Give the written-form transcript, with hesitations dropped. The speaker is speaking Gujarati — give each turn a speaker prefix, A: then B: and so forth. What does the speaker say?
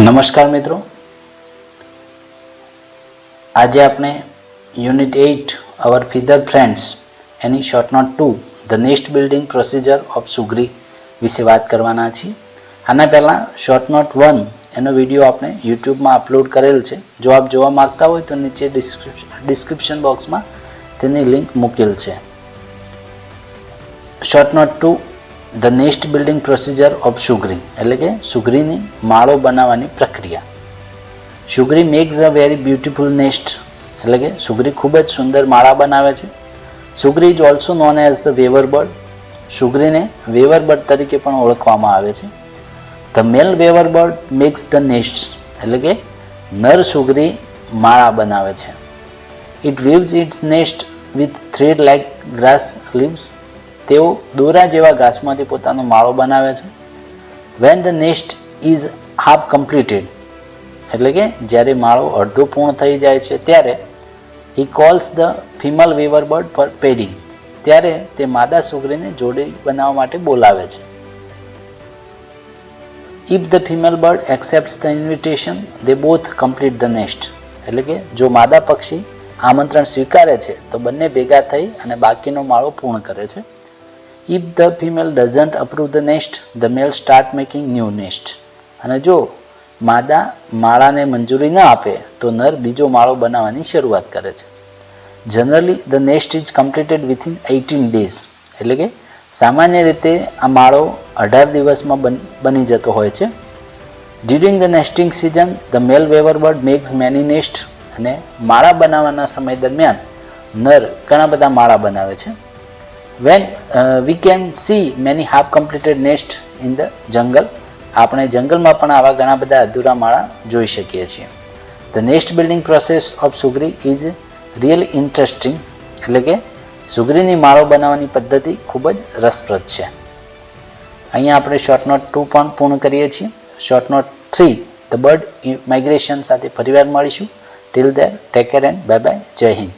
A: નમસ્કાર મિત્રો, આજે આપણે યુનિટ 8 અવર ફીધર ફ્રેન્ડ્સ એની short note 2 the nest building procedure of સુગ્રી વિશે વાત કરવાના છીએ. આના પહેલાં શોર્ટ નોટ 1 એનો વિડીયો આપણે યુટ્યુબમાં અપલોડ કરેલ છે. જો આપ જોવા માગતા હોય તો નીચે ડિસ્ક્રિપ્શન બોક્સમાં તેની લિંક મૂકેલ છે. Short note 2 the nest building procedure of સુગ્રી એટલે કે સુગ્રીની માળો બનાવવાની પ્રક્રિયા. સુગ્રી makes a very beautiful nest એટલે કે સુગ્રી ખૂબ જ સુંદર માળા બનાવે છે. સુગ્રી is also known as the weaver bird. સુગ્રીને વેવર બર્ડ તરીકે પણ ઓળખવામાં આવે છે. The male weaver bird makes the nest એટલે કે નર સુગ્રી માળા બનાવે છે. It weaves its nest with thread like grass leaves. તેઓ દોરા જેવા ઘાસમાંથી પોતાનો માળો બનાવે છે. When the nest is half completed એટલે કે જ્યારે માળો અડધો પૂર્ણ થઈ જાય છે ત્યારે he calls the female weaver bird for pairing. ત્યારે તે માદા સુગ્રીને જોડી બનાવવા માટે બોલાવે છે. If the female bird accepts the invitation they both complete the nest એટલે કે જો માદા પક્ષી આમંત્રણ સ્વીકારે છે તો બંને ભેગા થઈ અને બાકીનો માળો પૂર્ણ કરે છે. If the female doesn't approve the nest, the male start making new nest. અને જો માદા માળાને મંજૂરી ન આપે તો નર બીજો માળો બનાવવાની શરૂઆત કરે છે. Generally the nest is completed within 18 days એટલે કે સામાન્ય રીતે આ માળો 18 દિવસમાં બની જતો હોય છે. During the nesting season the male weaver bird makes many nest અને માળા બનાવવાના સમય દરમિયાન નર ઘણા બધા માળા બનાવે છે. When we can see many half completed nest in the jungle, આપણે જંગલમાં પણ આવા ઘણા બધા અધૂરા માળા જોઈ શકીએ છીએ. The nest building process of સુગ્રી is really interesting એટલે કે સુગ્રીની માળો બનાવવાની પદ્ધતિ ખૂબ જ રસપ્રદ છે. અહીંયા આપણે શોર્ટ નોટ 2 પણ પૂર્ણ કરીએ છીએ. Short note 3 the bird migration સાથે ફરીવાર મળીશું. Till then take care and bye bye. જય હિન્દ.